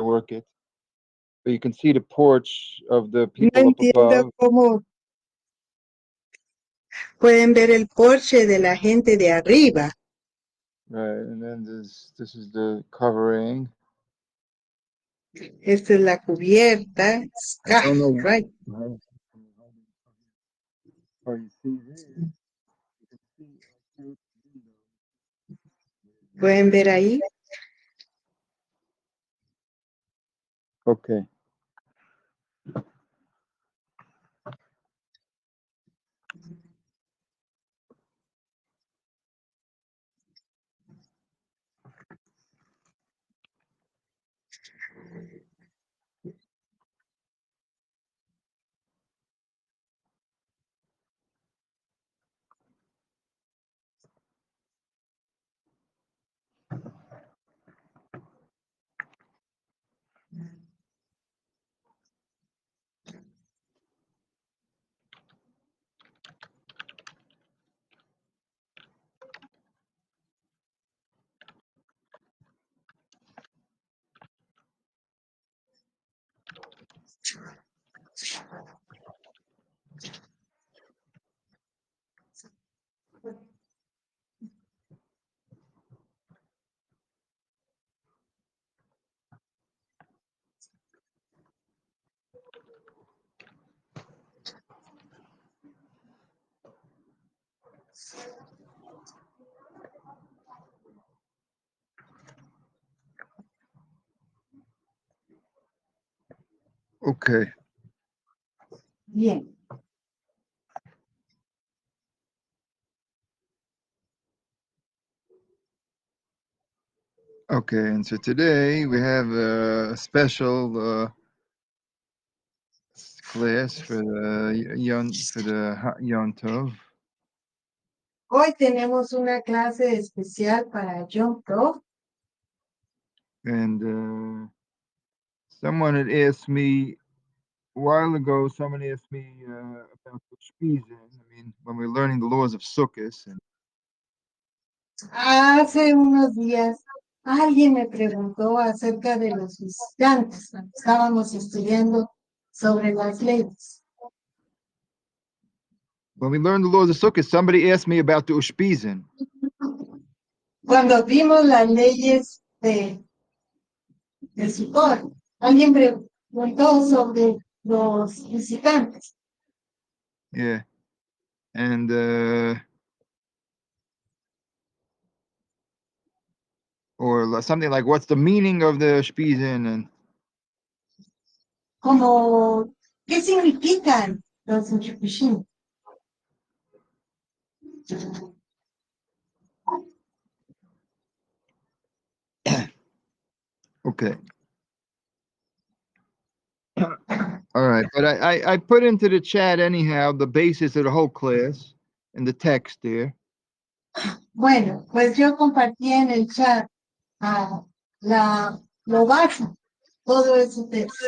work it. But you can see the porch of the No people up entiendo above. cómo pueden ver el porche de la gente de arriba. Right, and then this is the covering. Esta es la cubierta. I don't know. Right. Or you see this. You can see through the window. ¿Pueden ver ahí? Okay. Okay. Bien. Okay, and so today we have a special class for the Yom Tov. Hoy tenemos una clase especial para Yom Tov. And someone had asked me a while ago. Someone asked me about Ushpizzin. I mean, when we're learning the laws of Sukkot, and Hace unos días alguien me preguntó acerca de los visitantes. Estábamos estudiando sobre las leyes. when we learn the laws of Sukkot, somebody asked me about the Ushpizzin. Cuando vimos las leyes de Sukkot, alguien preguntó sobre los visitantes. Yeah, and or something like, what's the meaning of the Ushpizzin? And Como, ¿qué significan los Ushpizzin? okay. All right, but I put into the chat anyhow the basis of the whole class and the text there. Bueno, pues yo compartí en el chat lo básico, todo ese texto.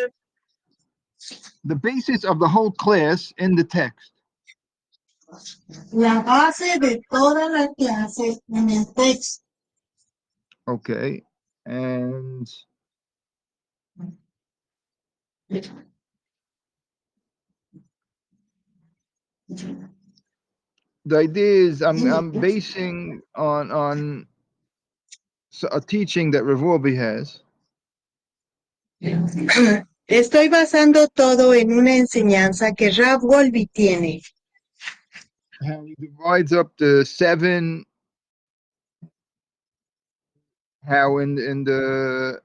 The basis of the whole class in the text. La base de toda la clase en el texto. Okay, and the idea is I'm basing on a teaching that Rav Wolbe has. Estoy basando todo en una enseñanza que Rav Wolbe tiene. How he divides up the seven. How in the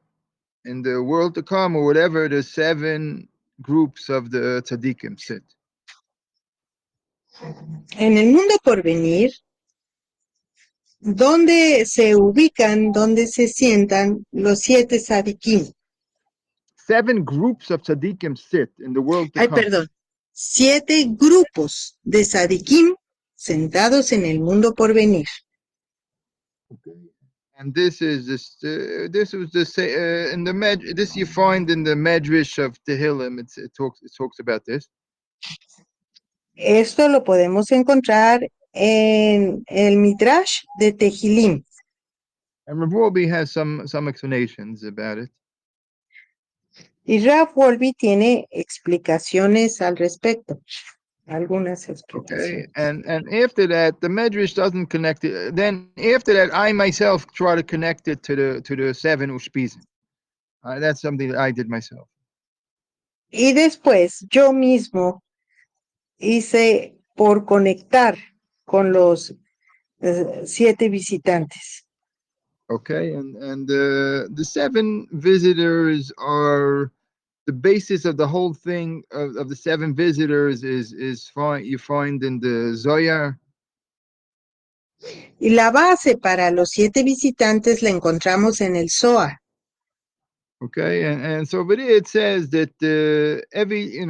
world to come or whatever, the seven groups of the tzaddikim sit. En el mundo por venir, ¿dónde se ubican, dónde se sientan los 7 tzadikim? 7 groups of tzaddikim sit in the world to come. Perdón. 7 grupos de tzadikim sentados en el mundo por venir. Okay. And this was in the this you find in the Medrash of Tehillim. It talks about this. Esto lo podemos encontrar en el Midrash de Tehilim. And Rav Wolbe has some explanations about it. Y Ralph Wolby tiene explicaciones al respecto, algunas Okay, explicaciones. and after that, the medrash doesn't connect it. Then after that, I myself try to connect it to the seven ushpizzin. That's something that I did myself. Y después yo mismo hice por conectar con los 7 visitantes. Okay, and the seven visitors are the basis of the whole thing of the seven visitors is find you find in the Zohar. Y la base para los 7 visitantes la encontramos en el Zohar. Okay, and so but it says that every in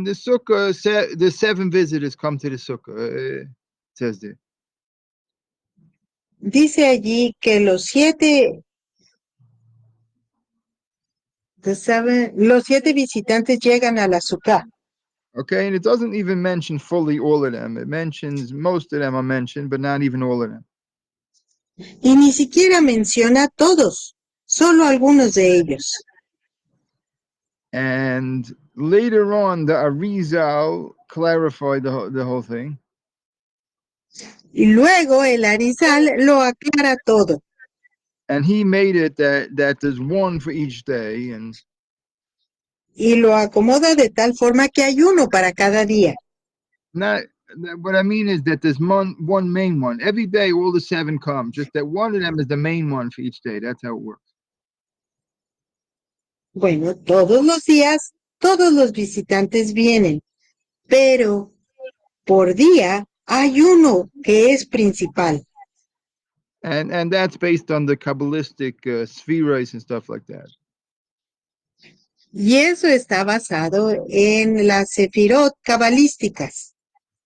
the sukkah the seven visitors come to the sukkah. It says there. Dice allí que los 7 visitantes llegan a la Sukkah. Okay, and it doesn't even mention fully all of them. It mentions most of them are mentioned, but not even all of them. Y ni siquiera menciona a todos, solo algunos de ellos. And later on, the Arizal clarified the whole thing. Y luego el Arizal lo aclara todo. And he made it that there's one for each day, and Y lo acomoda de tal forma que hay uno para cada día. not what I mean is that there's one main one every day. All the seven come, just that one of them is the main one for each day. That's how it works. Bueno, todos los días, todos los visitantes vienen, pero por día hay uno que es principal. And that's based on the Kabbalistic spheres and stuff like that. Y eso está basado en las sefirot cabalísticas.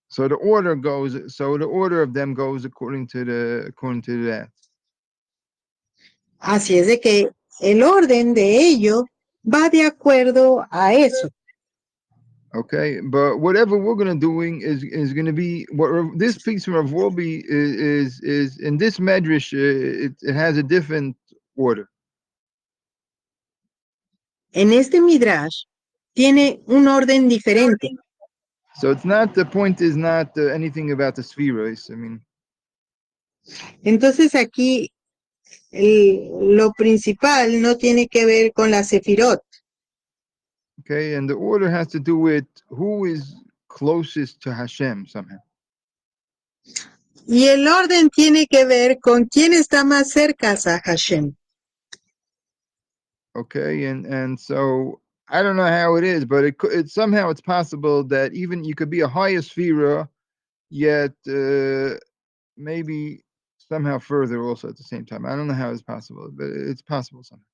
So the order of them goes according to that. Así es de que el orden de ello va de acuerdo a eso. Okay, but whatever we're gonna doing is gonna be what this piece of will be is in this medrash. It has a different order. En este midrash tiene un orden diferente. So it's not the point is not anything about the spheres. I mean, Entonces aquí lo principal no tiene que ver con la sefirot. okay, and the order has to do with who is closest to Hashem somehow. Y el orden tiene que ver con quién está más cerca a Hashem. Okay, and so I don't know how it is, but it somehow it's possible that even you could be a higher sphera, yet maybe somehow further also at the same time. I don't know how it's possible, but it's possible somehow.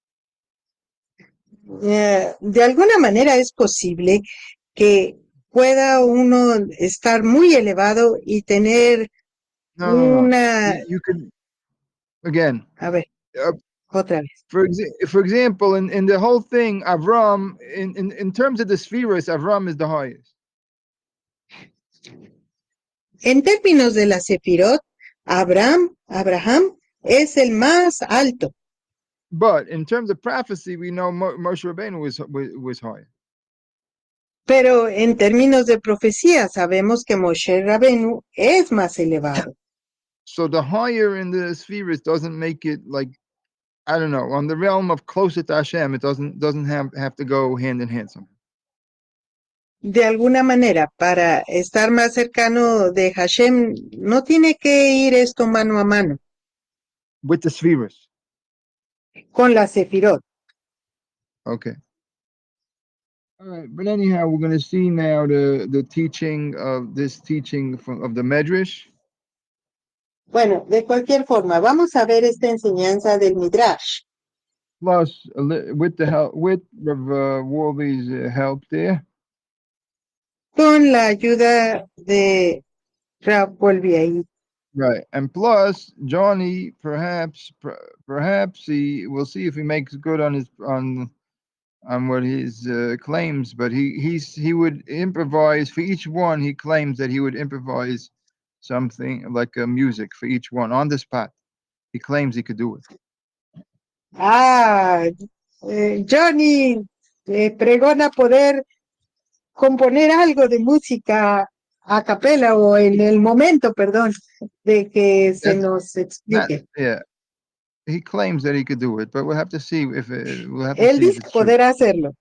De alguna manera es posible que pueda uno estar muy elevado y tener No. una... You could again. A ver, Uh, otra vez. for example, in the whole thing, Avram, in terms of the spheres, Avram is the highest. En términos de la sefirot, Abraham es el más alto. But in terms of prophecy, we know Moshe Rabbeinu was higher. Pero en términos de profecía, sabemos que Moshe Rabenu es más elevado. So the higher in the spheres doesn't make it like I don't know on the realm of closer to Hashem. It doesn't have to go hand in hand somehow. De alguna manera, para estar más cercano de Hashem, no tiene que ir esto mano a mano With the spheres. con la sefirot. Okay. All right, but anyhow, we're going to see now the teaching of this teaching of the Medrash. Bueno, de cualquier forma, vamos a ver esta enseñanza del Midrash. Plus, with the help with Rav Wolby's help there. Con la ayuda de Rav Wolby ahí. Right, and plus Jhonny, perhaps we'll see if he makes good on his on what his claims, but he would improvise for each one. He claims that he would improvise something like a music for each one on the spot. He claims he could do it. Ah, Jhonny pregona poder componer algo de música a capela o en el momento, perdón, de que se That's nos not. explique. Yeah, he claims that he could do it, but we'll have to Él see if dice it's true. poder hacerlo.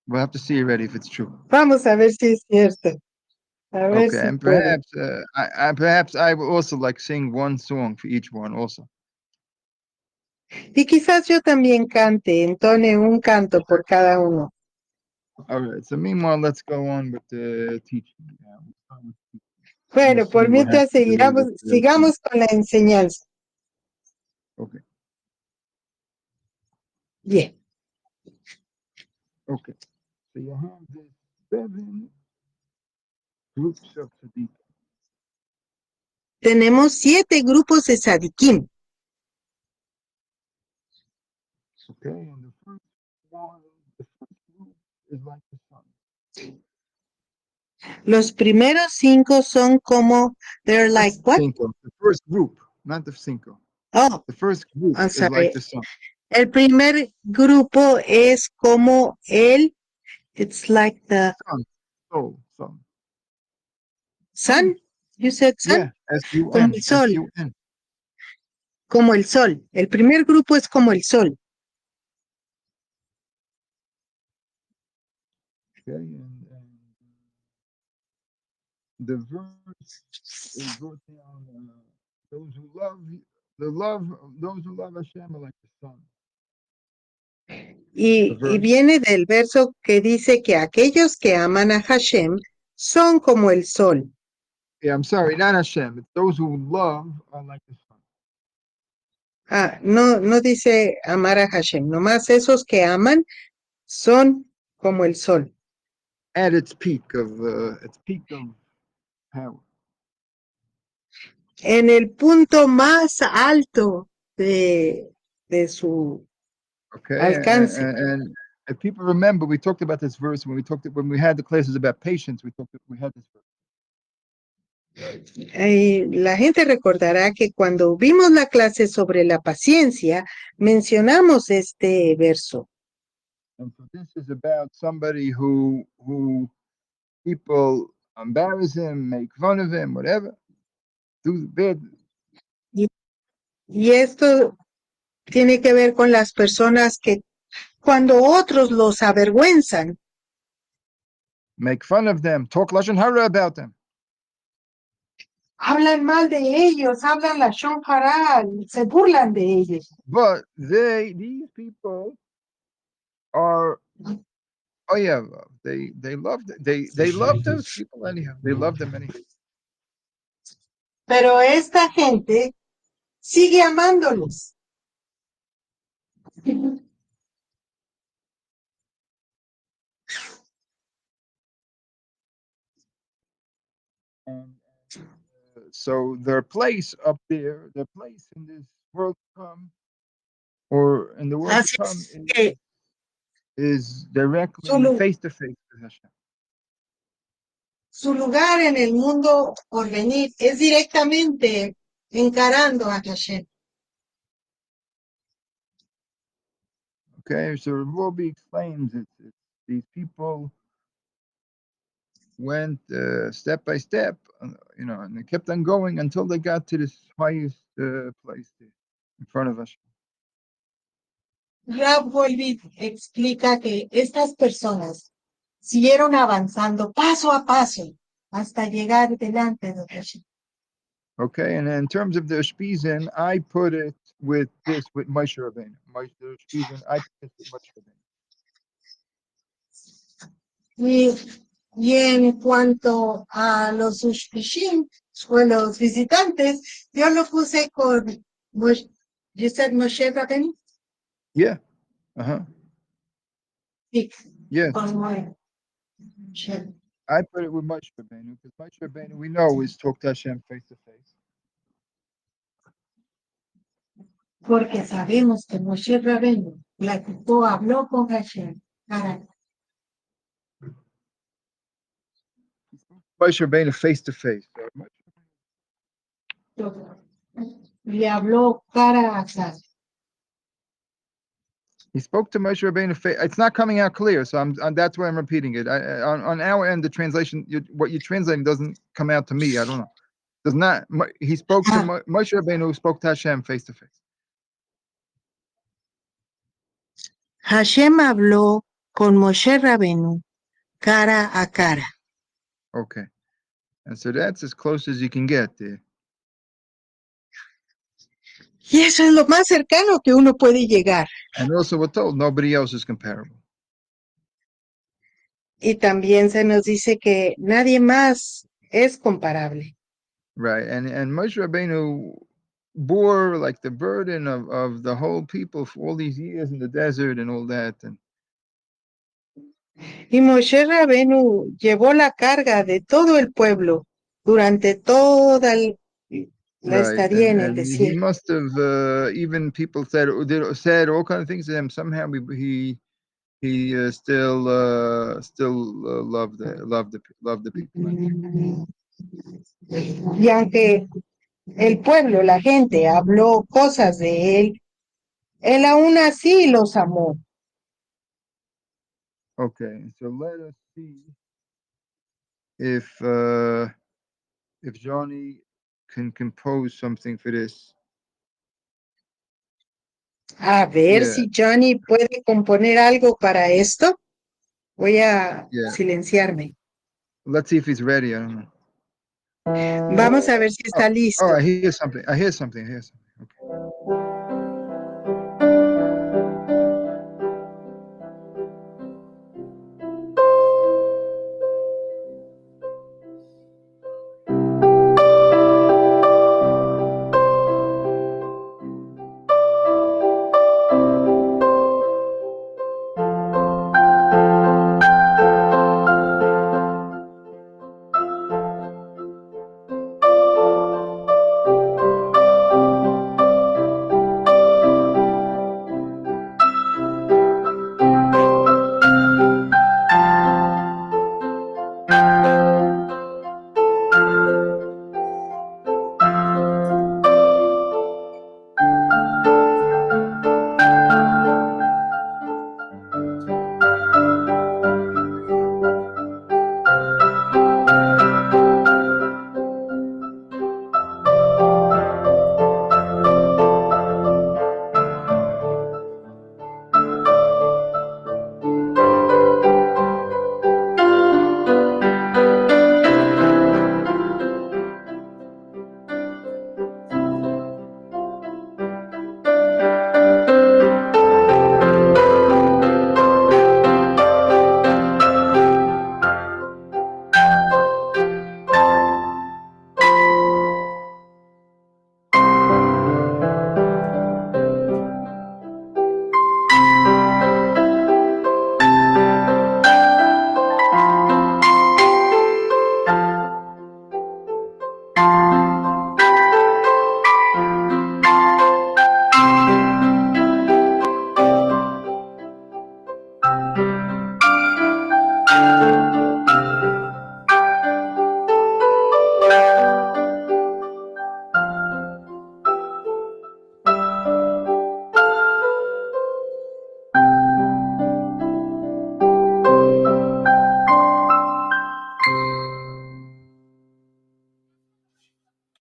We'll have to see already if it's true. Vamos a ver si es cierto. A ver Okay, si and puede. perhaps I will also like sing one song for each one also. Y quizás yo también cante, entone un canto por cada uno. All right. So meanwhile, let's go on with the teaching. Yeah, we'll start with teaching. We'll Bueno, por see what mientras happens with sigamos con la enseñanza. Okay. Bien. Okay. So you have the 7 groups of tzaddik. Tenemos 7 grupos de sadiquim. Okay, and the first group is like the sun. Los primeros 5 son como, they're like That's what? cinco. The first group, not the cinco. Oh, The first group I'm is like sorry. the sun. El primer grupo es como it's like the Sun, soul, sun. sun. You said sun? Yeah, S U Como N, el S sol, U N. como el sol. El primer grupo es como el sol. Okay, and the verse is brought down. Those who love the love, those who love Hashem are like the sun. The Y verse. viene del verso que dice que aquellos que aman a Hashem son como el sol. Yeah, I'm sorry, not Hashem. It's those who love are like the sun. Ah, no, no dice amar a Hashem, nomás esos que aman son como el sol. At its peak of power. En el punto más alto de su Okay, alcance. and if people remember, we talked about this verse when we had the classes about patience. We had this verse. La gente recordará que cuando vimos la clase sobre la paciencia, mencionamos este verso. And so this is about somebody who people embarrass him, make fun of him, whatever, do bad, Y, y esto tiene que ver con las personas que cuando otros los avergüenzan, make fun of them, talk lashon hara about them. hablan mal de ellos, hablan la shon hara, se burlan de ellos. But these people are, oh yeah, they love those people anyhow. They love them anyhow. Pero esta gente sigue amándolos. And so their place up there, their place in this world to come, or in the world to Así come, es que is su, directly lu- face to face with Hashem. su lugar en el mundo por venir es directamente encarando a Hashem. Okay, so Robi explains it's these people went step by step, and they kept on going until they got to this highest place there, in front of Hashem. Rab Volvi explica que estas personas siguieron avanzando paso a paso hasta llegar delante de Hashem. Okay, and in terms of the Ushpizzin, I put it with Moshe Rabbeinu. The Ushpizzin, I put it with Moshe Rabbeinu. Y en cuanto a los Ushpizzin, o los visitantes, yo lo puse con you said Moshe Rabbeinu? Yeah. Uh-huh. Sí, Yes. con Moshe. I put it with Moshe Rabbeinu because Moshe Rabbeinu we know is talk to Hashem face to face. Porque sabemos que Moshe Rabbeinu platicó, habló con Hashem. Moshe Rabbeinu face to face. Le habló cara a cara. He spoke to Moshe Rabbeinu. It's not coming out clear, so that's why I'm repeating it. On our end, the translation, what you're translating doesn't come out to me. I don't know. Does not. He spoke to Ah, Moshe Rabbeinu, who spoke to Hashem face to face. Hashem habló con Moshe Rabenu cara a cara. Okay, and so that's as close as you can get there. Y eso es lo más cercano que uno puede llegar. And also, we're told nobody else is comparable. Y también se nos dice que nadie más es comparable. Right, and Moshe Rabbeinu bore like the burden of the whole people for all these years in the desert and all that, and Y Moshe Rabenu llevó la carga de todo el pueblo durante toda la right, estadía en el and he desierto. must have even people said all kind of things to him. Somehow he still loved the people. Y aunque el pueblo, la gente habló cosas de él aún así los amó. Okay, so let us see if Jhonny can compose something for this. A ver Yeah, si Jhonny puede componer algo para esto. Voy a yeah. silenciarme. Let's see if he's ready. I don't know. Vamos a ver si Oh, está oh, listo. I hear something. I hear something. I hear something. Okay.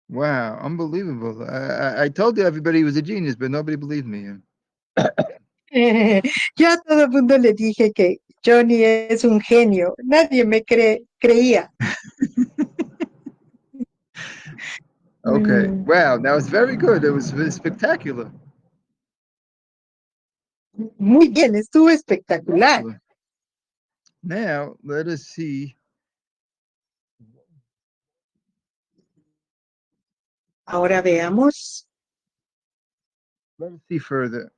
Wow, unbelievable. I told you everybody was a genius, but nobody believed me. Yo a todo el mundo le dije que Johnny es un genio. Nadie me creía. Okay. Mm, Wow, that was very good. It was spectacular. Muy bien, estuvo espectacular. Excellent. Now, let us see. Ahora veamos Let us see further.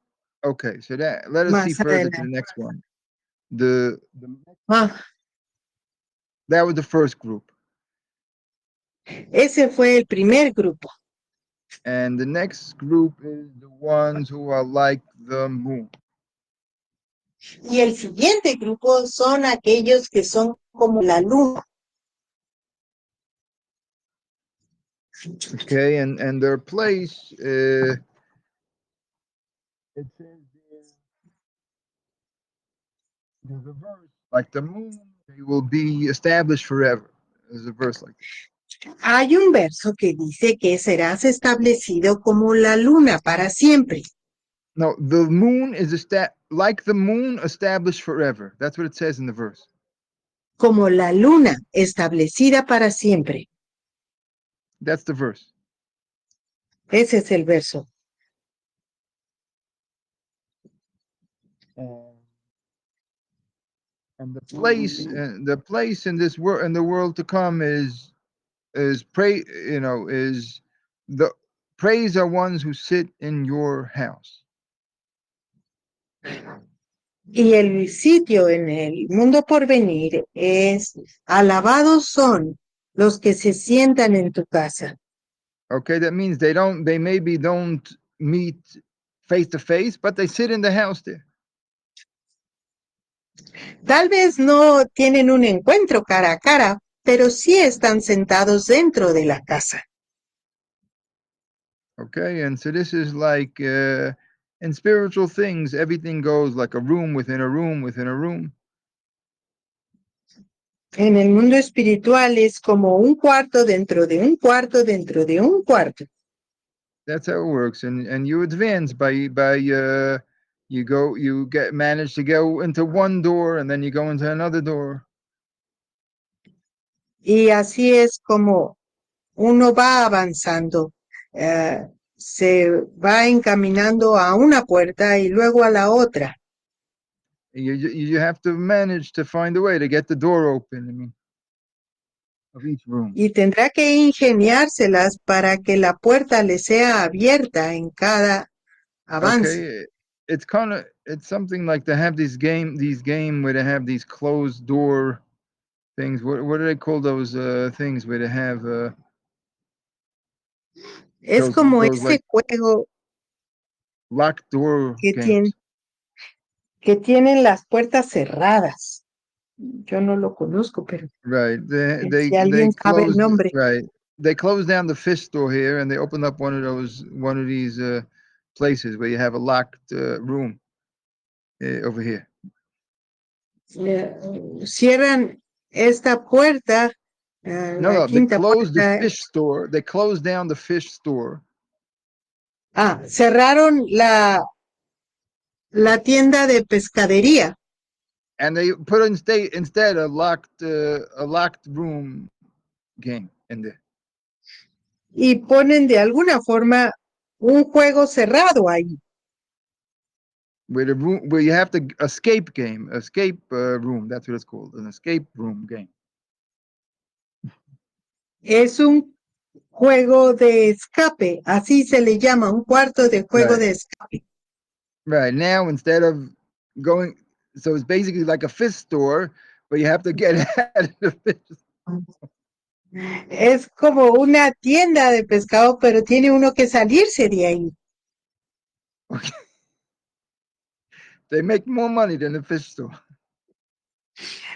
Okay, so let us see más further to the adelante. next one. The Ah, That was the first group, ese fue el primer grupo. and the next group is the ones who are like the moon. Y el siguiente grupo son aquellos que son como la luna. Okay, and their place. It says there. There's a verse like the moon, they will be established forever. There's a verse like that. Hay un verso que dice que serás establecido como la luna para siempre, No, the moon is like the moon established forever. That's what it says in the verse. como la luna establecida para siempre. That's the verse. Ese es el verso. And the place in this world, in the world to come, is pray. You know, is the praise are ones who sit in your house. Y el sitio en el mundo por venir es, alabados son los que se sientan en tu casa. Okay, that means they maybe don't meet face to face, but they sit in the house there. Tal vez no tienen un encuentro cara a cara, pero sí están sentados dentro de la casa. Okay, and so this is like in spiritual things, everything goes like a room within a room within a room. En el mundo espiritual es como un cuarto dentro de un cuarto dentro de un cuarto. That's how it works, and you advance by you manage to go into one door and then you go into another door. Y así es como uno va avanzando, se va encaminando a una puerta y luego a la otra. You have to manage to find a way to get the door open. I mean, of each room. Y tendrá que ingeniárselas para que la puerta le sea abierta en cada avance. Okay, it's something like they have these game where they have these closed door things. What do they call those things where they have Es como those ese like juego locked door que, games? que tienen las puertas cerradas. Yo no lo conozco, pero Right. si They alguien sabe el closed nombre. right. They closed down the fish store here and they opened up one of these places where you have a locked room over here. Cierran esta puerta, No, la no, they quinta closed the puerta. fish store. They closed down the fish store. Cerraron la tienda de pescadería And they put instead a locked room game in there. y ponen de alguna forma un juego cerrado ahí. Where you have to escape room. That's what it's called, an escape room game. Es un juego de escape, así se le llama, un cuarto de juego Right. de escape. Right now, instead of going, so it's basically like a fish store, but you have to get out of the fish. Es como una tienda de pescado, pero tiene uno que salirse de ahí. Okay. They make more money than the fish store.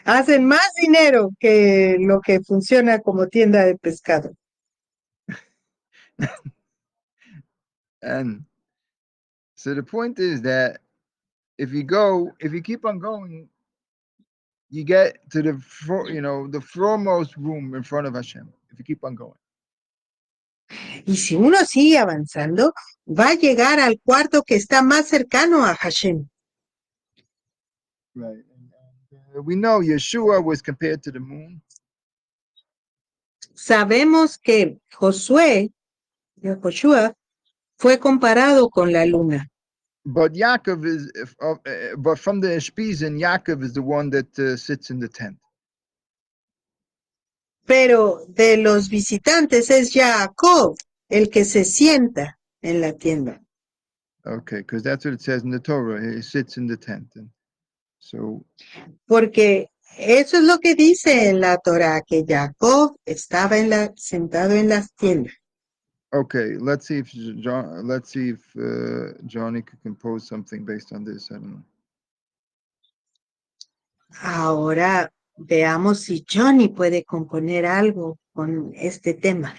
Hacen más dinero que lo que funciona como tienda de pescado. And so the point is that if you keep on going, you get to the foremost room in front of Hashem. If you keep on going. Y si uno sigue avanzando, va a llegar al cuarto que está más cercano a Hashem. Right. And we know Yeshua was compared to the moon. Sabemos que Joshua fue comparado con la luna. But but from the Ushpizzin, Yaakov is the one that sits in the tent. Pero de los visitantes es Jacob el que se sienta en la tienda. Okay, because that's what it says in the Torah. He sits in the tent. And so, Porque eso es lo que dice en la Torah, que Jacob estaba sentado en las tiendas. okay, let's see if Johnny could compose something based on this. I don't know. Ahora veamos si Jhonny puede componer algo con este tema.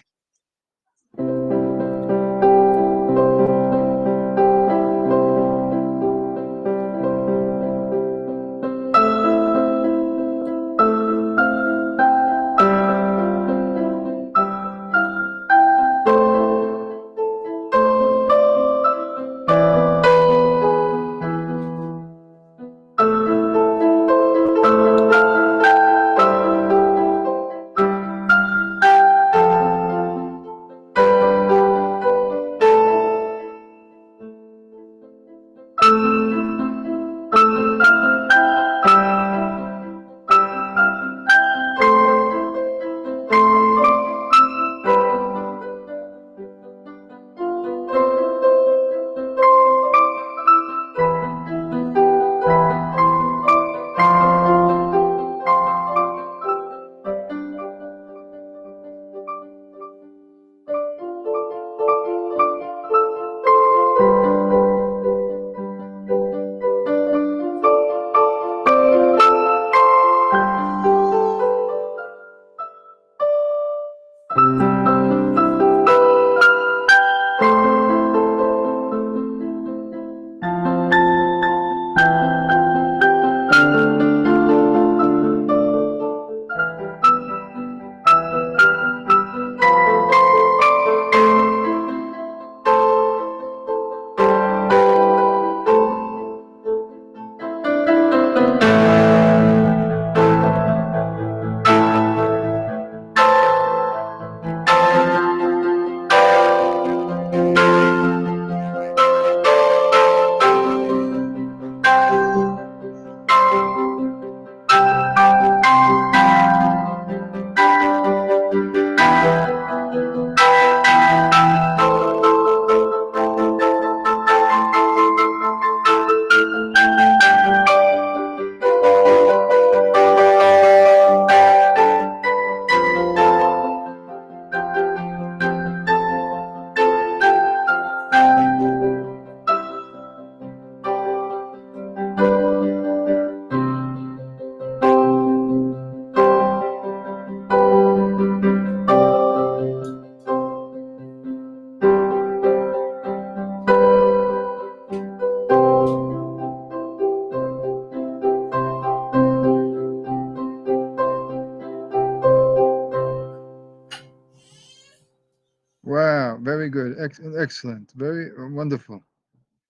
Very good. Excellent. Very wonderful.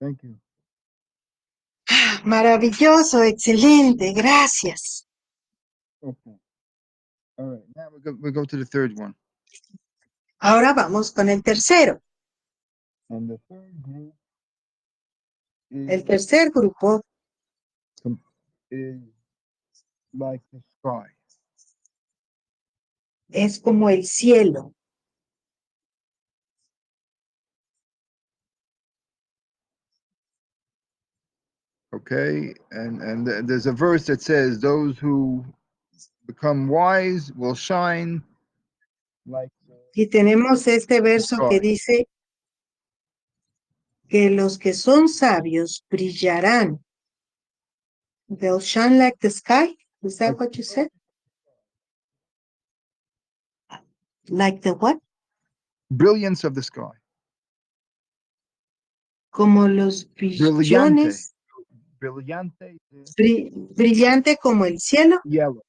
Thank you. Maravilloso, excelente, gracias. Okay. All right. Now we go to the third one. Ahora vamos con el tercero. And the third group El is, tercer grupo is like the sky. es como el cielo. Okay. And there's a verse that says, those who become wise will shine like Y tenemos este the verso que sky. dice que los que son sabios brillarán. They'll shine like the sky. Is that Like what you said? Like the what? brilliance of the sky. Como los Brillante. brillones. Brillante Brillante como el cielo. yellow.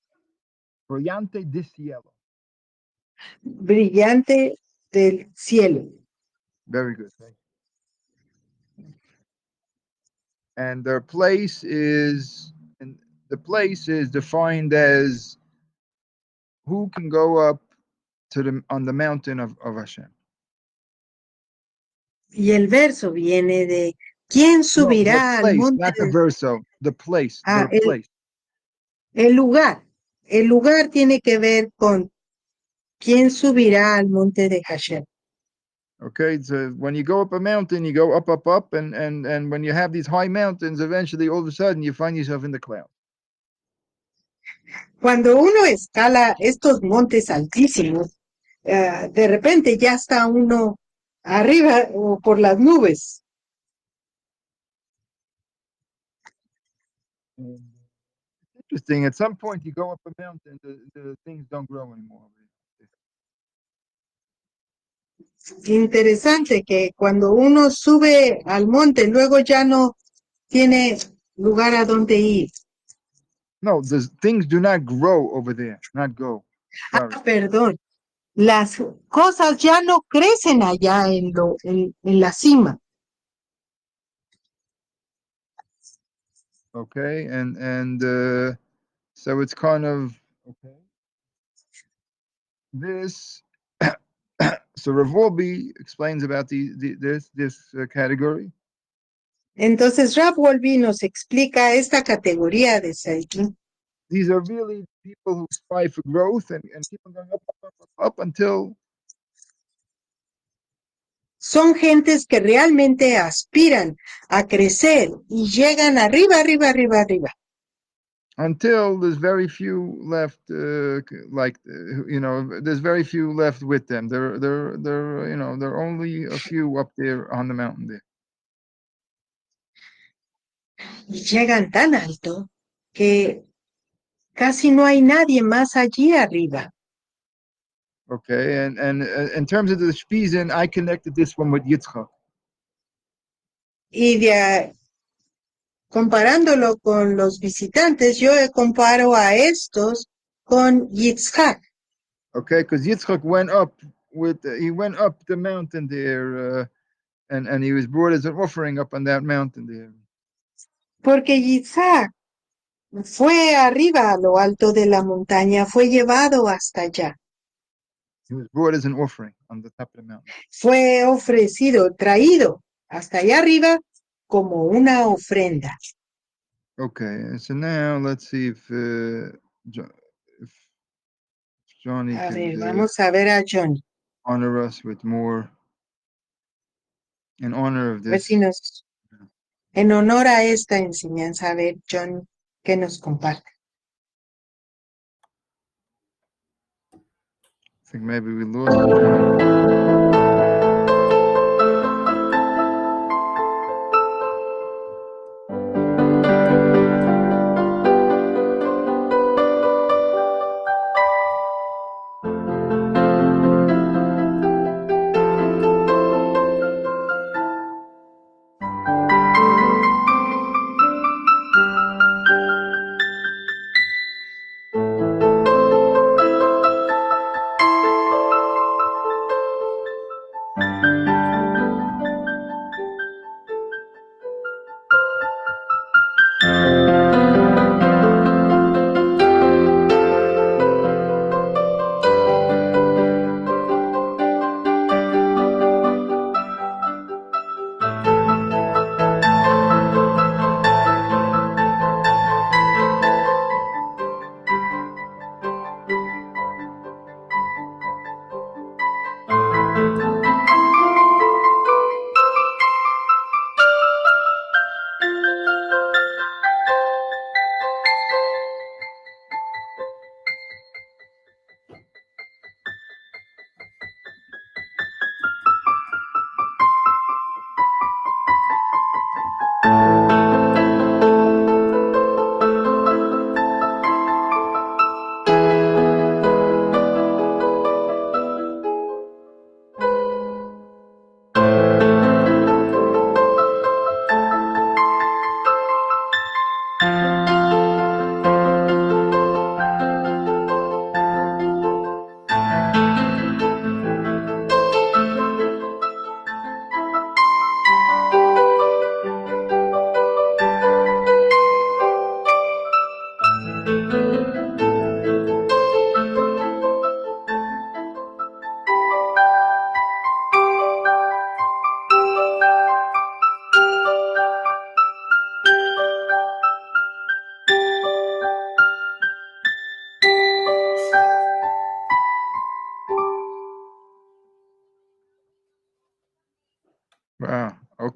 Brillante de cielo. Brillante del cielo. Very good. And their place is, and the place is defined as who can go up to the on the mountain of Hashem. Y el verso viene de ¿quién No, the subirá al place, monte not the verso. The place, their el, place. el lugar? El lugar tiene que ver con ¿quién subirá al monte de Hashem? Okay, so when you go up a mountain, you go up, and when you have these high mountains, eventually, all of a sudden, you find yourself in the clouds. Cuando uno escala estos montes altísimos, de repente ya está uno arriba o por las nubes. And it's interesting. At some point, you go up a mountain, the things don't grow anymore. Interesante que cuando uno sube al monte, luego ya no tiene lugar a donde ir. No, the things do not grow over there. Not go. Sorry. Perdón, las cosas ya no crecen allá en la cima. Okay, and so it's kind of okay. This so Rav Wolbe explains about this category. Entonces, Rab Wolbe nos explica esta categoría de Saikin. These are really people who strive for growth and keep on going up until Son gentes que realmente aspiran a crecer y llegan arriba, arriba, arriba, arriba. until there's very few left. There's very few left with them. There are only a few up there on the mountain there. Y llegan tan alto que casi no hay nadie más allí arriba. Okay, and in terms of the Ushpizzin, I connected this one with Yitzchak. Y comparándolo con los visitantes, yo comparo a estos con Yitzhak. Okay, because Yitzchak went up the mountain there, and he was brought as an offering up on that mountain there. Porque Yitzhak fue arriba a lo alto de la montaña, fue llevado hasta allá. He was brought as an offering on the top of the mountain. Fue ofrecido, traído hasta allá arriba como una ofrenda. Okay, so now let's see if Jhonny A ver, could vamos a ver a Jhonny. honor us with more in honor of A ver this. si en honor a esta enseñanza, a ver, Jhonny, ¿qué nos comparte? I think maybe we lost Jhonny.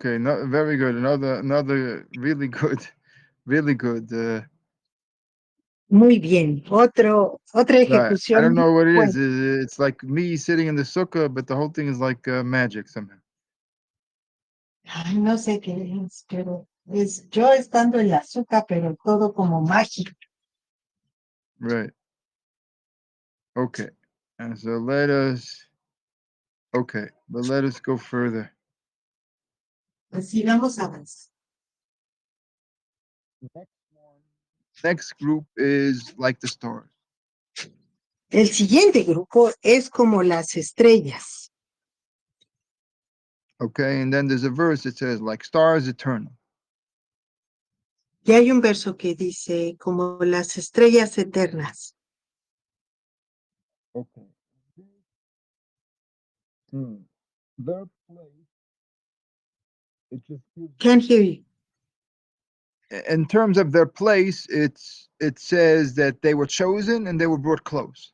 Okay, no, very good. Another really good, really good. Muy bien. Otra Right. I ejecución don't muy know what it buena. is. It's like me sitting in the sukkah, but the whole thing is like magic somehow. Ay, no sé qué es, pero es yo estando en la azúcar, pero todo como mágico. Right. Okay. And so let us. Okay, but let us go further. Pues sigamos avanzando. Next group is like the stars. El siguiente grupo es como las estrellas. Okay, and then there's a verse that says like stars eternal. Y hay un verso que dice como las estrellas eternas. Okay. Their place. It just gives. Can't hear you. In terms of their place, it says that they were chosen and they were brought close.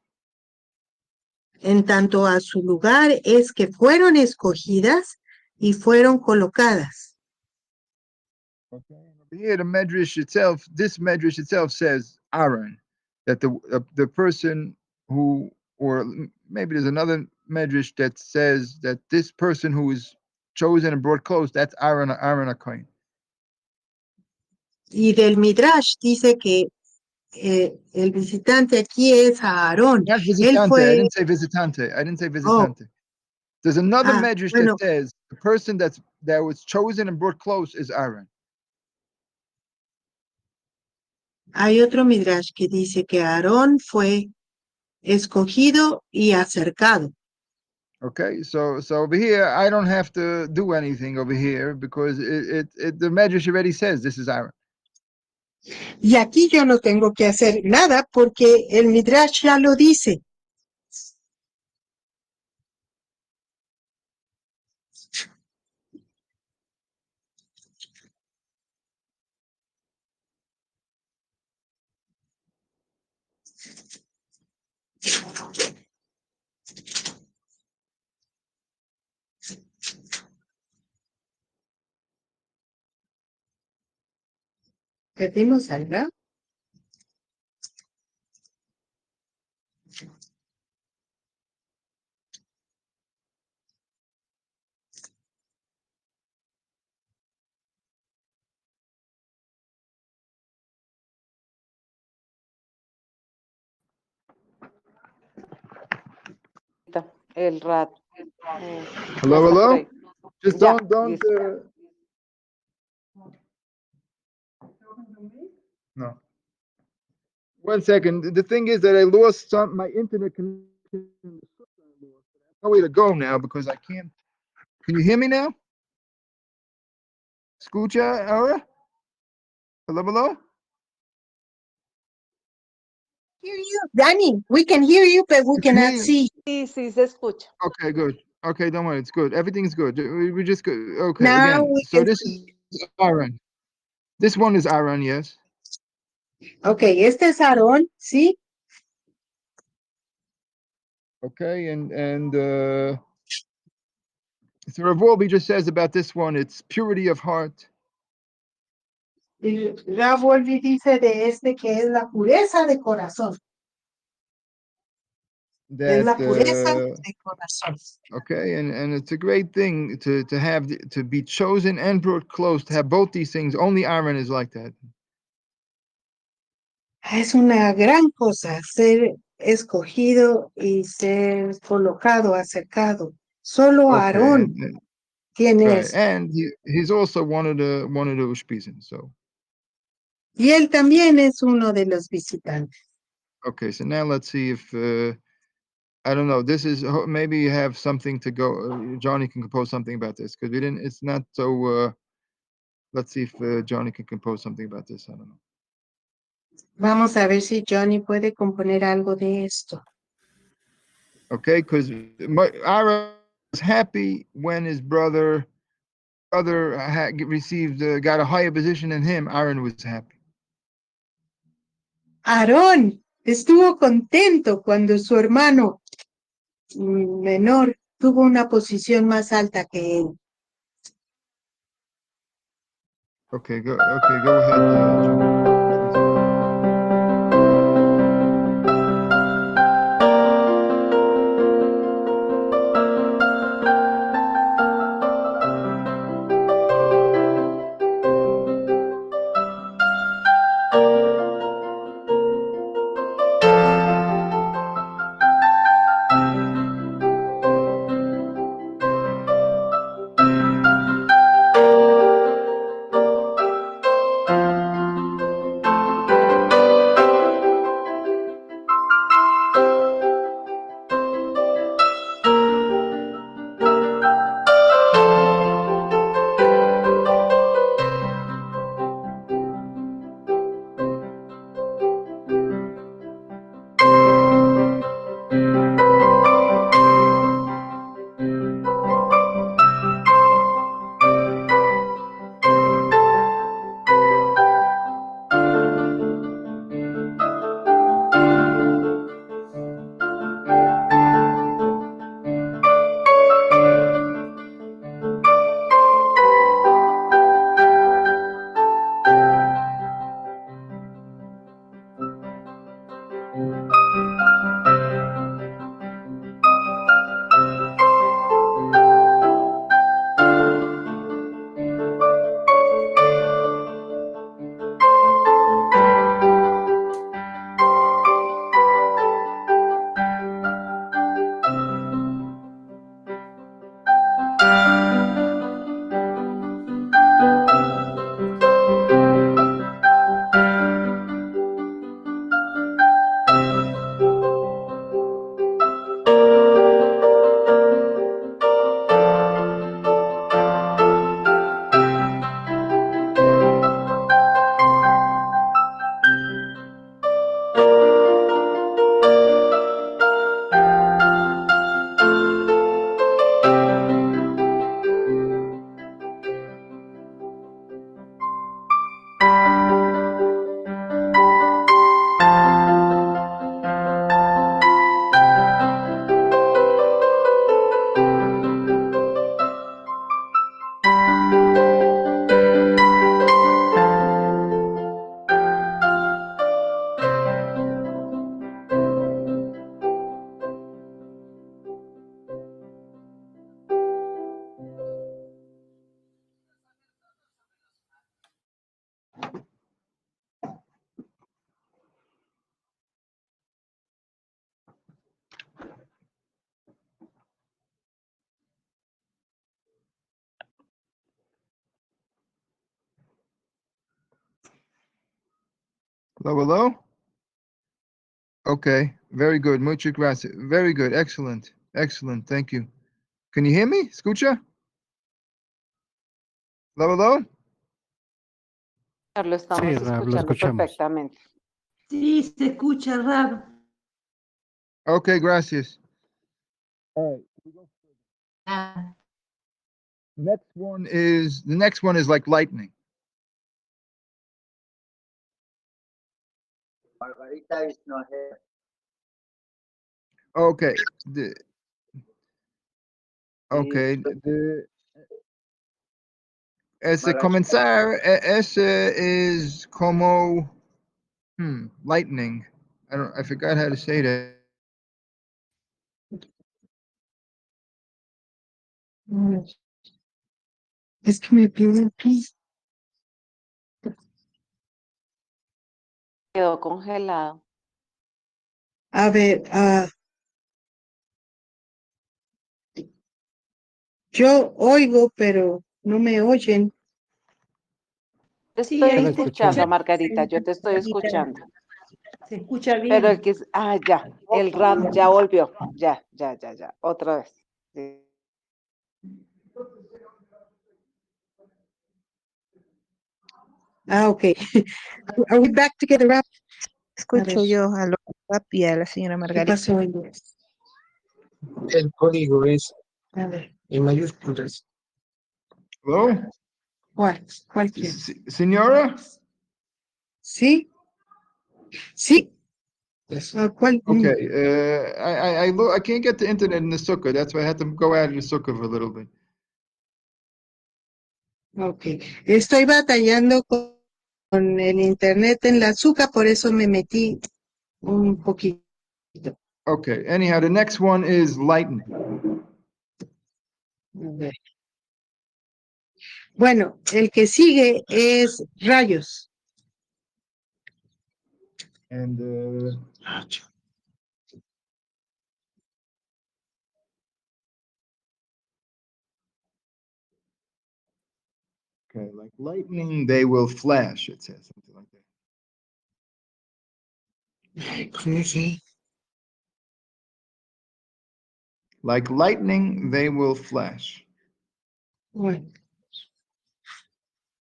En tanto a su lugar es que fueron escogidas y fueron colocadas. Okay. Here, the medrash itself, this medrash itself says Aaron, that the person who, or maybe there's another medrash that says that this person who is chosen and brought close, that's Aaron Cohen. Y del Midrash dice que el visitante aquí es Aarón. Not Él visitante. I fue, didn't say visitante. I didn't say oh, visitante. There's another medrash that bueno, says the person that was chosen and brought close is Aaron. hay otro Midrash que dice que Aarón fue escogido y acercado. Okay, so over here I don't have to do anything over here because the medrash already says this is Aaron. Y aquí yo no tengo que hacer nada porque el Midrash ya lo dice. ¿Perdimos algo? El rat. Hello, Está por hello. ahí. Just Ya, don't. listo. No. 1 second. The thing is that I lost my internet connection. No way to go now because I can't. Can you hear me now? Escucha ahora? Hello, hello. Hear you, Danny. We can hear you, but we You can cannot hear you. see. Sí, sí, se escucha. Okay, good. Okay, don't worry. It's good. Everything's good. We just go. Okay, Now again. we So can this see. is Aaron. This one is Aaron. Yes. Okay, este es Aarón, ¿sí? Okay, and so Rav Wolbe just says about this one, it's purity of heart. Y Rab Wolbe dice de este que es la pureza de corazón. Es That la pureza de corazón. okay, and it's a great thing to have to be chosen and brought close to have both these things. Only Aaron is like that. Es una gran cosa ser escogido y ser colocado, acercado. Solo Okay, Aarón tiene right, eso. and he's also one of the Ushpizzin. So Y él también es uno de los visitantes. okay, so now let's see if I don't know. This is maybe you have something to go. Jhonny can compose something about this because we didn't. It's not so. Let's see if Jhonny can compose something about this. I don't know. Vamos a ver si Jhonny puede componer algo de esto. Okay, because Aaron was happy when his brother received got a higher position than him. Aaron was happy. Aarón estuvo contento cuando su hermano menor tuvo una posición más alta que él. Okay, go ahead, John. Please. Hello? Okay, very good. Muchas gracias. Very good. Excellent. Thank you. Can you hear me? Escucha? Hello? Lo estamos Sí, Rab, lo escuchando escuchamos. perfectamente. Sí, se escucha, Rab. Okay, gracias. All right. Ah, The next one is like lightning. Margarita is not here. Okay. Ese Margarita. comenzar, ese is como lightning. I forgot how to say that. es que me pide el piso. Quedó congelado. A ver, yo oigo, pero no me oyen. Te Sí, estoy ahí la se escuchando, escucha. escuchamos. Margarita, yo te estoy escuchando. Se escucha Pero el bien. que es, ya, el rap ya volvió. Ya, otra vez. Sí. Ah, ok. Are we back together, Rab? Escucho ver. yo a lo y a la señora ¿Qué Margarita. pasó? El código es A ver, en mayúsculas. Hello? ¿cuál quiere? Señora? ¿Sí? Sí. Yes. ¿Cuál? Okay. I can't get the internet in the sukkah. That's why I had to go out of the sukkah for a little bit. Ok. Estoy batallando con el internet en la azúcar, por eso me metí un poquito. Okay. Anyhow, the next one is lightning. A ver. Bueno, el que sigue es rayos. And okay, like lightning, they will flash. It says something like that. ¿Cómo se? Like lightning, they will flash. Bueno.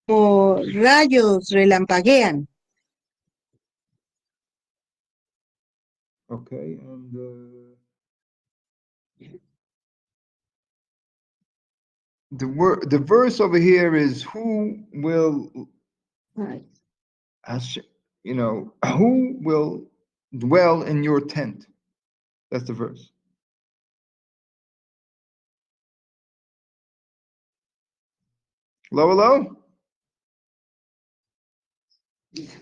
Como rayos relampaguean. Okay, and the verse over here is who will, you know, who will dwell in your tent? That's the verse. Hello, hello?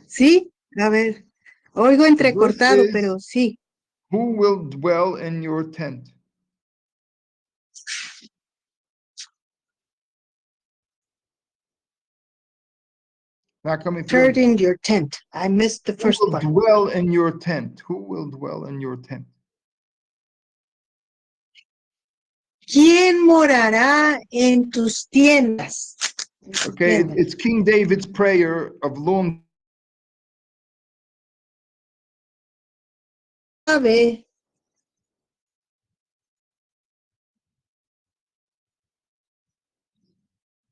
Sí, a ver. Oigo The verse entrecortado, is, pero sí. who will dwell in your tent? Not coming through. Third in your tent. I missed the Who first will part. dwell in your tent? Who will dwell in your tent? ¿Quién morará en tus tiendas? Okay, it's King David's prayer of long. Sabe.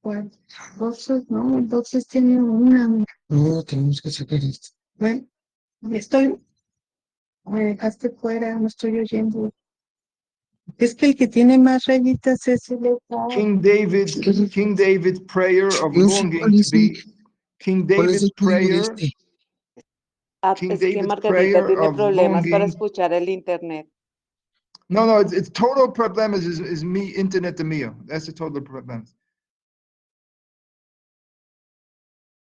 Entonces, no, entonces tiene una. No, tenemos que sacar esto. Bueno, me dejaste fuera, no estoy oyendo. Es que el que tiene más rayitas es el de acá. King David's prayer of No sé longing cuál to es be King cuál es David's el código de prayer. este. King Es que David's Margarita prayer tiene of problemas para longing. escuchar el internet. No, it's total problem is me internet the meal. That's the total problem.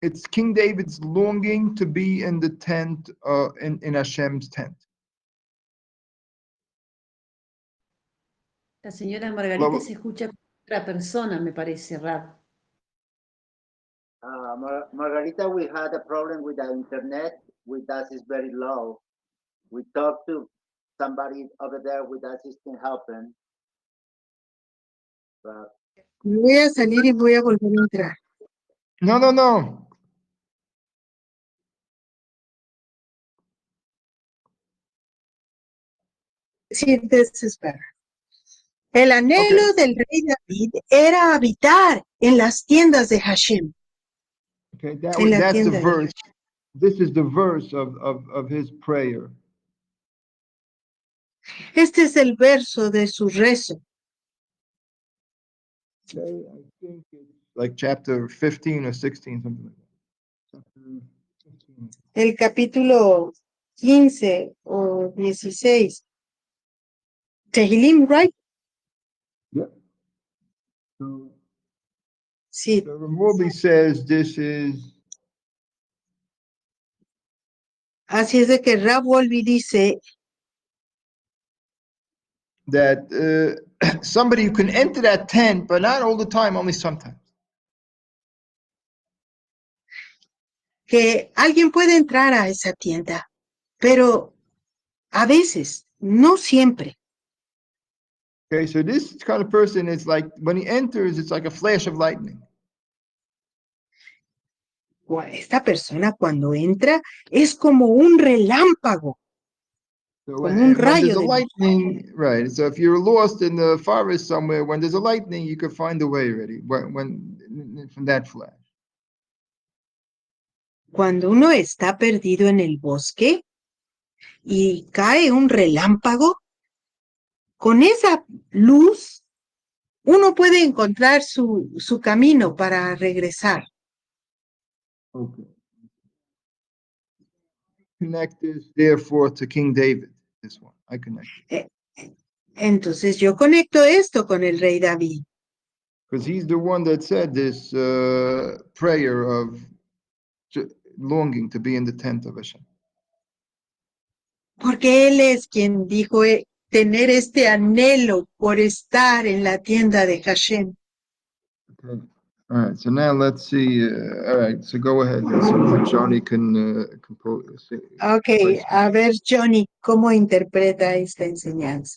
It's King David's longing to be in the tent, in Hashem's tent. La señora Margarita Hello? se escucha con otra persona, me parece, Rab. Margarita, we had a problem with the internet. With us is very low. We talked to somebody over there with assistant helping. But Voy a salir y voy a volver a entrar. No. Sí, desespera. El anhelo Okay. del rey David era habitar en las tiendas de Hashem. Okay, En la that's the tienda de verse. This is the verse of his prayer. Este es el verso de su rezo. Okay, I think it's like chapter 15 or 16, something like that. Chapter 15. El capítulo 15 o 16. Tehillim, right? Yeah. So Sí. the Ramorbi says this is Así es de que Rab Wolbe dice that somebody who can enter that tent, but not all the time, only sometimes. que alguien puede entrar a esa tienda, pero a veces, no siempre. Okay, so this kind of person is like when he enters, it's like a flash of lightning. Esta persona cuando entra es como un relámpago, So como un when there's rayo a de luz. lightning, right? So if you're lost in the forest somewhere, when there's a lightning, you can find a way already. When from that flash. Cuando uno está perdido en el bosque y cae un relámpago, con esa luz uno puede encontrar su camino para regresar. Okay. Connect this, therefore, to King David. This one, I connect it. Entonces yo conecto esto con el rey David. because he's the one that said this prayer of longing to be in the tent of Hashem. Porque Él es quien dijo tener este anhelo por estar en la tienda de Hashem. Okay. All right. So now let's see. All right. So go ahead. Let's see what Jhonny can compose. Ok, a ver, Jhonny, ¿cómo interpreta esta enseñanza?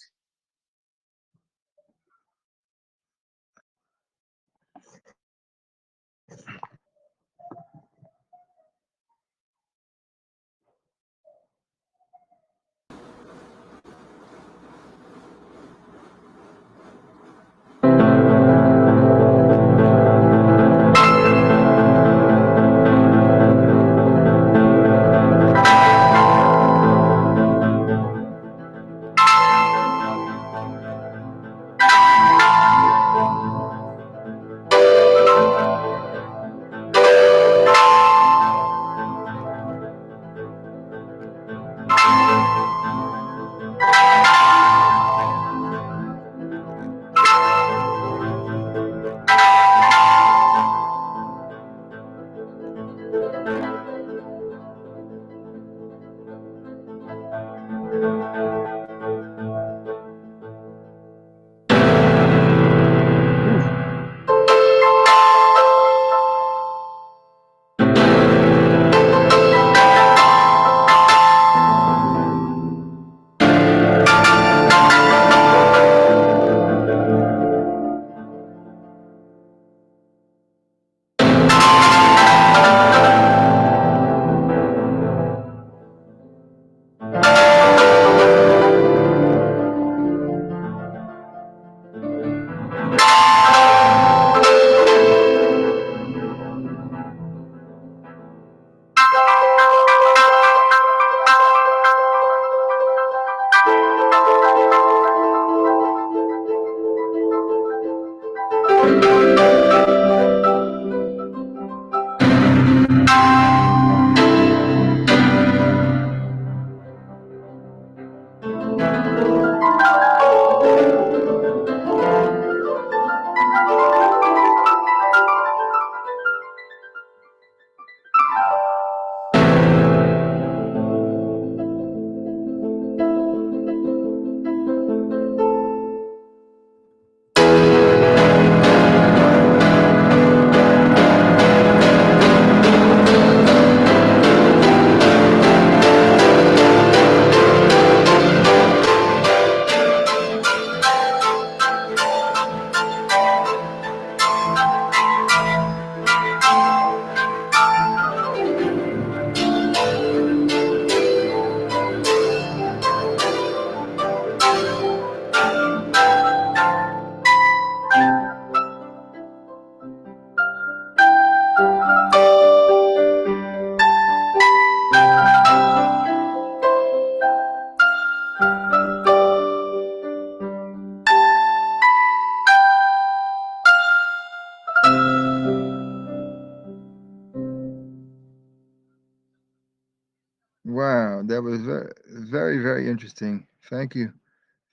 Wow, that was very, very, very interesting. Thank you.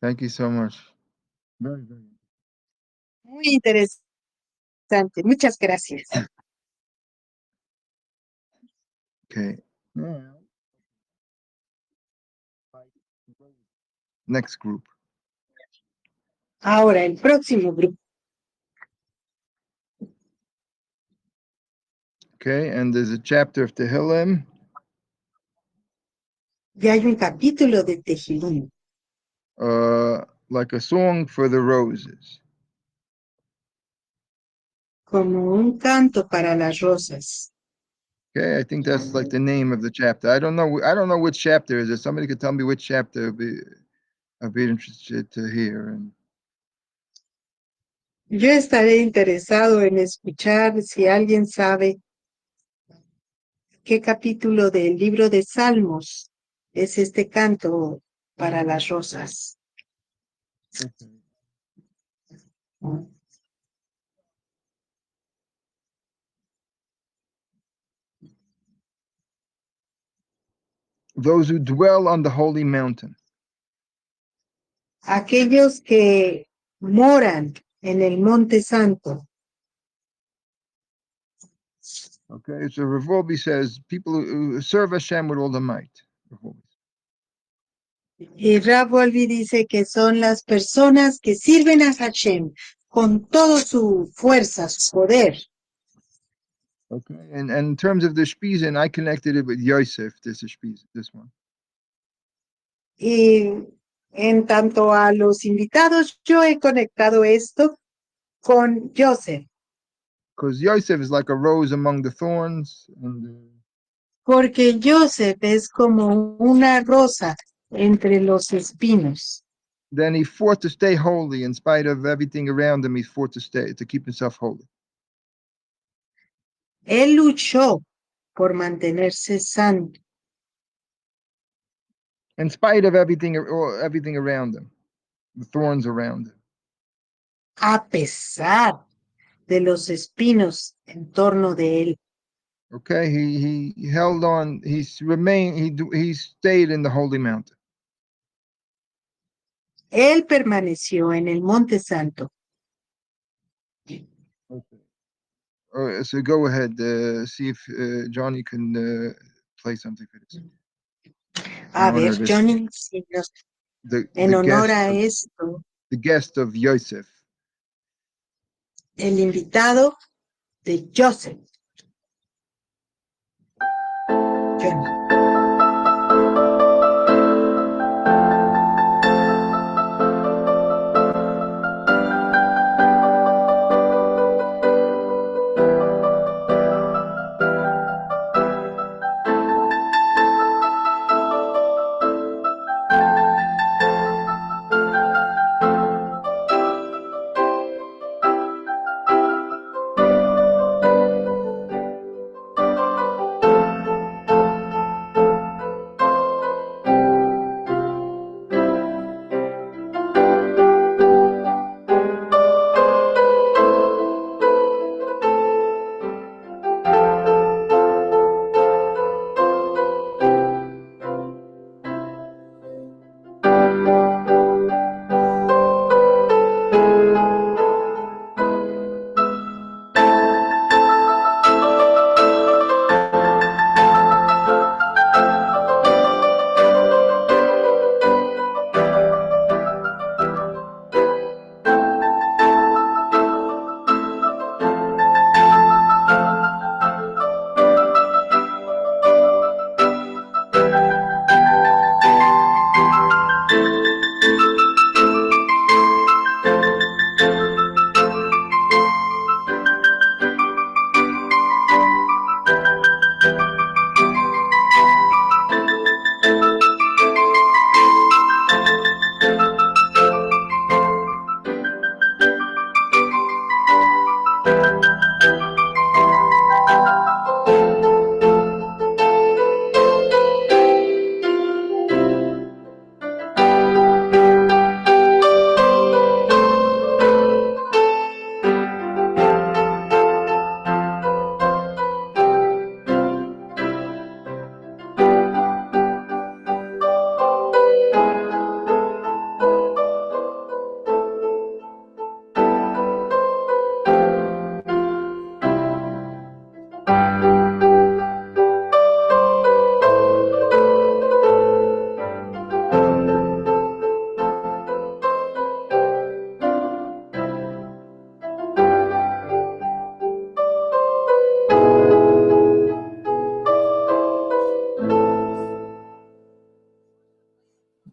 Thank you so much. Very, very. Muy interesante. Muchas gracias. Okay. Now, next group. Ahora, el próximo grupo. Okay, and there's a chapter of Tehillim. Y hay un capítulo de Tejilín, Like a song for the roses. como un canto para las rosas. Okay, I think that's like the name of the chapter. I don't know. I don't know which chapter is it. Somebody could tell me which chapter. I'd be interested to hear. And Yo estaré interesado en escuchar si alguien sabe qué capítulo del libro de Salmos es este canto para las rosas. those who dwell on the holy mountain. Aquellos que moran en el Monte Santo. Okay, so Rav Wolbe says people who serve Hashem with all their might. Rav Wolbe. Y Rav Wolbe dice que son las personas que sirven a Hashem con toda su fuerza, su poder. Okay, and in terms of the Ushpizzin, I connected it with Yosef, this Ushpizzin, this one. Y en tanto a los invitados, yo he conectado esto con Joseph, Because Yosef is like a rose among the thorns, and porque Joseph es como una rosa entre los espinos. then he fought to stay holy in spite of everything around him. He fought to keep himself holy. Él luchó por mantenerse santo, In spite of everything around him, the thorns around him. a pesar de los espinos en torno de él. Okay, he held on. He stayed in the holy mountain. Él permaneció en el Monte Santo. Okay. So go ahead. See if Jhonny can play something for this. A In honor ver, of this- Jhonny, si en honor a esto, the guest of Yosef. el invitado de Joseph. Jhonny.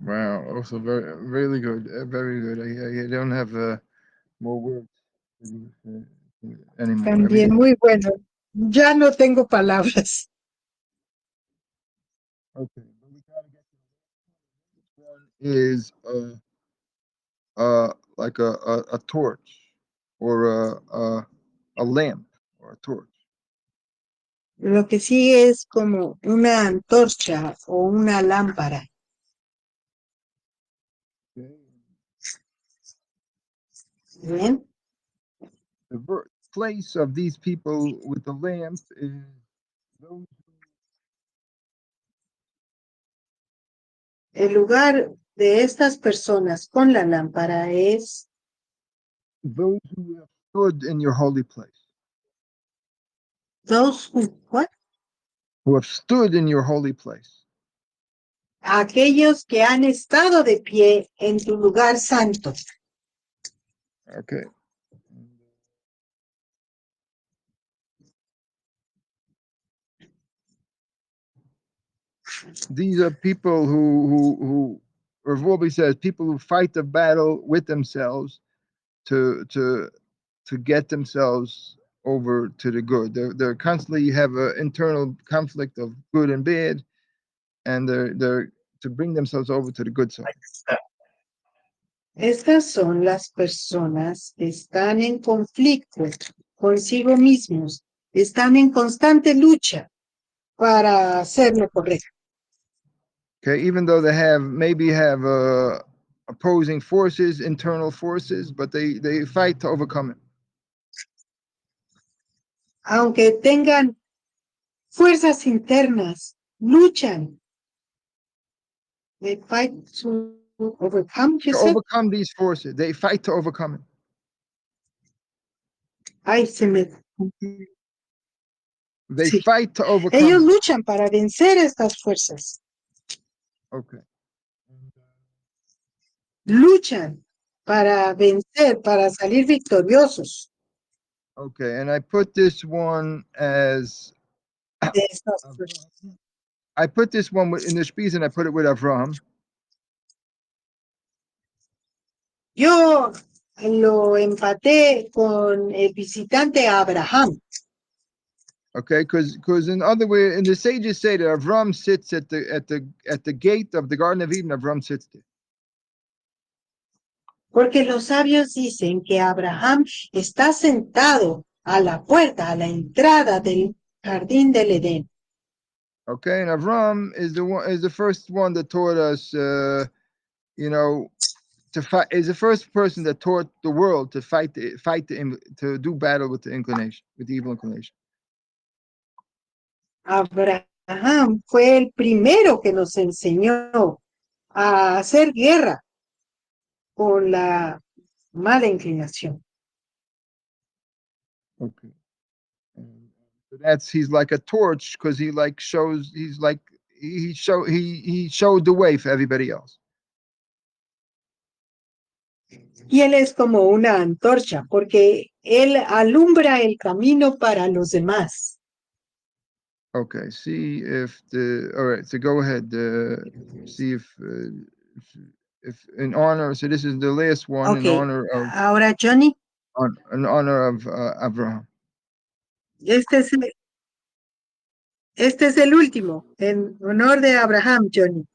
Wow, also really good, very good. I don't have more words anymore. También muy bueno. Ya no tengo palabras. Okay, but we gotta get to this one is like a torch or a lamp or a torch. Lo que sigue es como una antorcha o una lámpara. Okay. ¿Bien? The place of these people with the lamp is those El lugar de estas personas con la lámpara es who have stood in your holy place. Those who, what? Who have stood in your holy place. Aquellos que han estado de pie en tu lugar santo. Okay. These are people who Rav Wolbe says, people who fight the battle with themselves to get themselves over to the good. They're constantly have an internal conflict of good and bad, and they're to bring themselves over to the good side. Estas son las personas que están en conflicto consigo mismos, están en constante lucha para hacer lo correcto. Okay, even though they have maybe have opposing forces, internal forces, but they fight to overcome it. Aunque tengan fuerzas internas, luchan. They fight to overcome, you To said? overcome these forces, they fight to overcome it. Ay, se me... They Sí. fight to overcome Ellos it. luchan para vencer estas fuerzas. Okay. Luchan para vencer, para salir victoriosos Okay, and I put this one as de estas fuerzas. I put this one in the Ushpizzin, I put it with Avram. Yo lo empaté con el visitante Abraham. Okay, because in other way, in the sages say that Avram sits at the gate of the Garden of Eden. Avram sits there. Porque los sabios dicen que Abraham está sentado a la puerta, a la entrada del jardín del Edén. Okay, and Avram is the first one that taught us, to fight. Is the first person that taught the world to to do battle with the inclination, with the evil inclination. Abraham fue el primero que nos enseñó a hacer guerra con la mala inclinación. Okay. So he's like a torch because he showed the way for everybody else. Y él es como una antorcha porque él alumbra el camino para los demás. Okay, see if all right, so go ahead, see if in honor, so this is the last one in Okay, honor of ahora Jhonny, in honor of Abraham. este es el último, en honor de Abraham, Jhonny.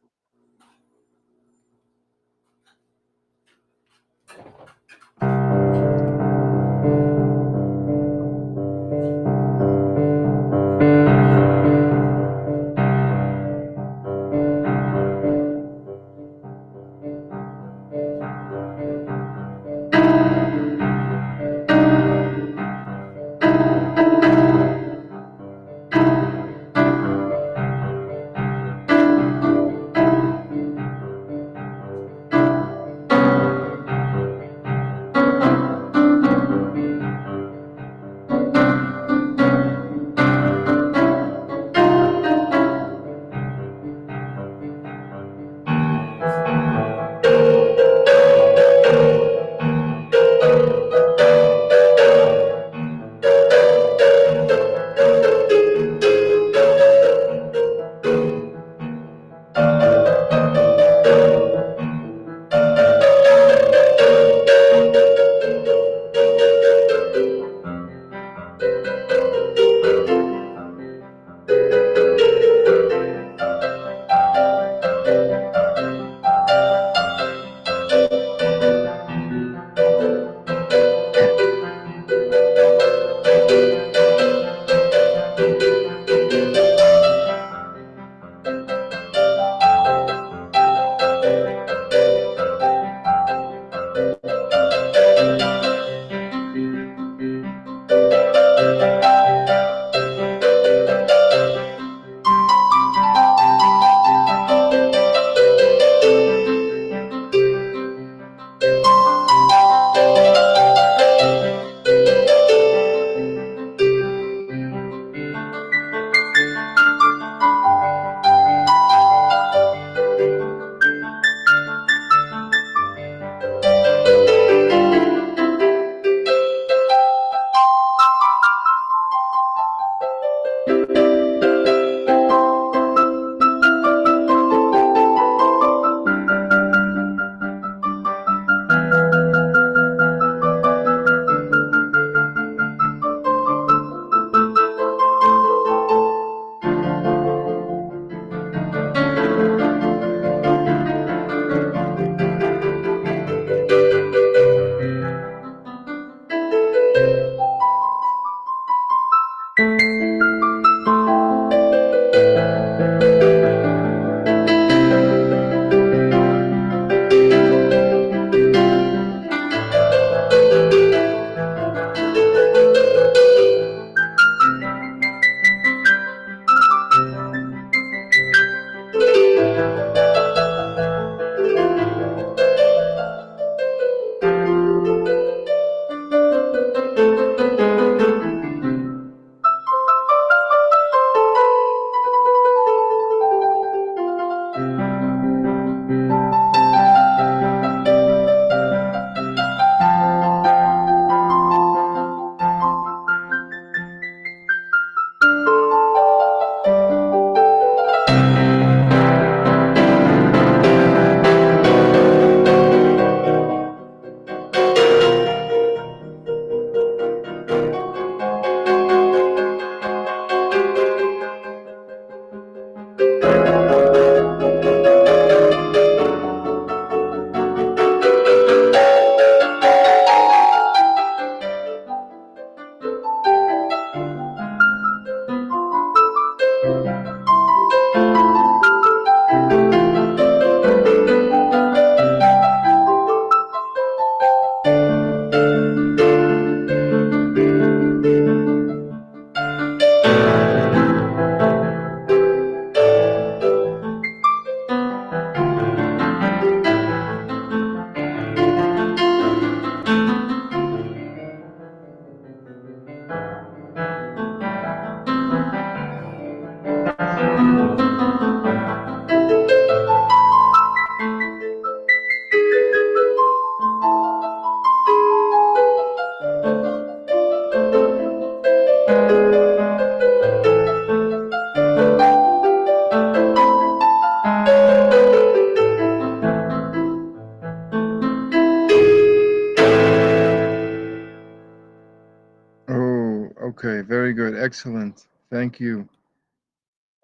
Okay, very good, excellent. Thank you.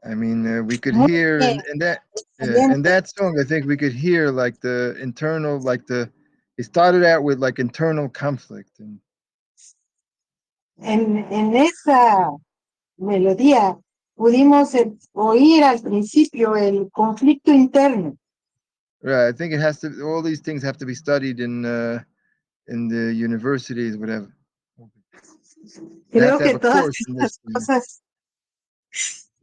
I mean, we could Muy hear bien, in excelente. that song. I think we could hear like the internal, like the. It started out with like internal conflict, and En esa melodía pudimos oír al principio el conflicto interno. right. I think it has to. All these things have to be studied in the universities, whatever. They have Creo to have que a todas course in this. estas cosas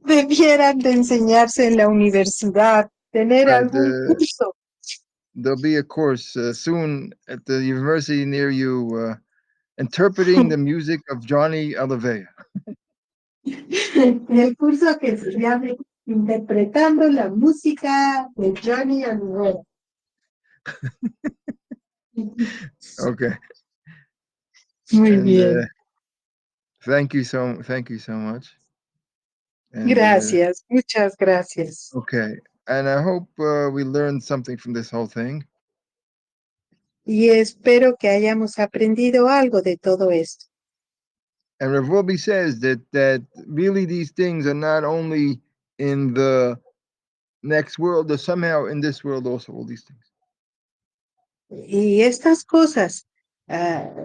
debieran de enseñarse en la universidad, tener Right. algún curso. There'll be a course soon at the university near you, interpreting the music of Jhonny Olivella. El curso que se llama Interpretando la música de Jhonny Olivella. Okay. Muy And bien. thank you so much. And Gracias, muchas gracias. okay. And I hope we learned something from this whole thing. Y espero que hayamos aprendido algo de todo esto. And Rav Wolbe says that really these things are not only in the next world, they're somehow in this world also, all these things. Y estas cosas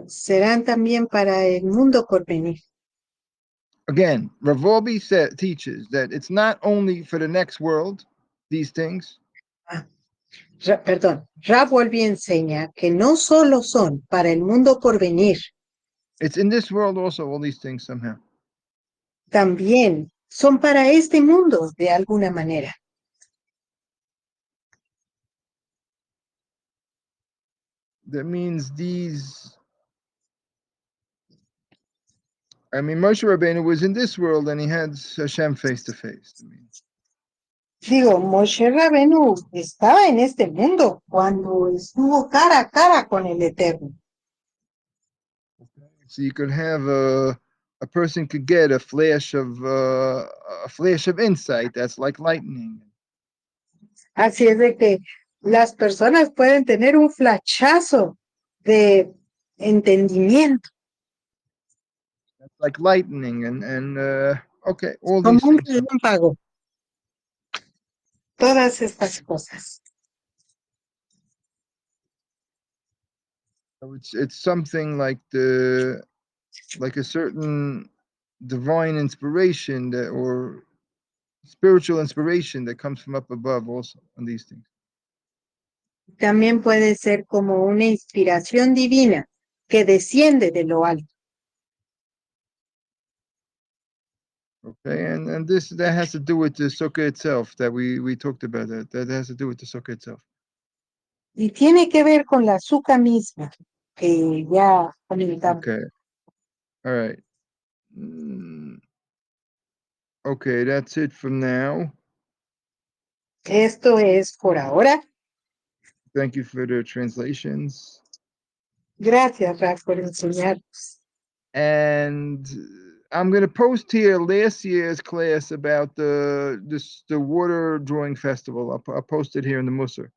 serán también para el mundo por venir. Again, Rav Wolbe teaches that it's not only for the next world, these things, Perdón, Rab Wolbe enseña que no solo son para el mundo por venir, it's in this world also, all these things somehow. también son para este mundo de alguna manera. That means Moshe Rabbeinu was in this world and he had Hashem face to face. Digo, Moshe Rabenu estaba en este mundo cuando estuvo cara a cara con el Eterno. So you could have a person could get a flash of insight that's like lightning. Así es de que las personas pueden tener un flachazo de entendimiento, That's like lightning and okay, all como these un things. relámpago. Todas estas cosas. So it's something like a certain divine inspiration that or spiritual inspiration that comes from up above also on these things. También puede ser como una inspiración divina que desciende de lo alto. Okay, and that has to do with the sukkah itself that we talked about that has to do with the sukkah itself. Y tiene que ver con la azúcar misma, que ya comentamos. Okay, all right. Okay, that's it for now. Esto es por ahora. Thank you for the translations. Gracias, Raf, por enseñarnos. And I'm going to post here last year's class about the water drawing festival. I'll post it here in the Musar.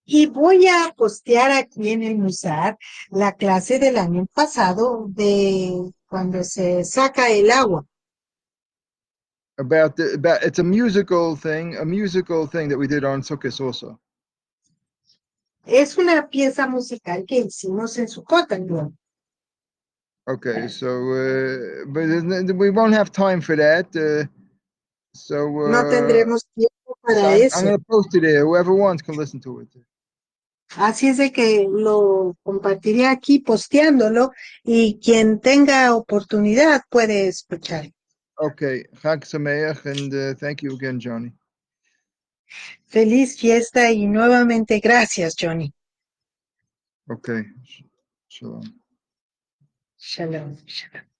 Y voy a postear aquí en el Musar la clase del año pasado de cuando se saca el agua. About it's a musical thing that we did on Sukkot also. Es una pieza musical que hicimos en Sukkot también. Okay, so but we won't have time for that. No tendremos tiempo para so I'm eso. going to post it there. Whoever wants can listen to it. Así es de que lo compartiré aquí posteándolo y quien tenga oportunidad puede escuchar. Okay, Chag Sameach, and thank you again, Jhonny. Feliz fiesta y nuevamente gracias, Jhonny. Okay, shalom. Shalom. Shalom.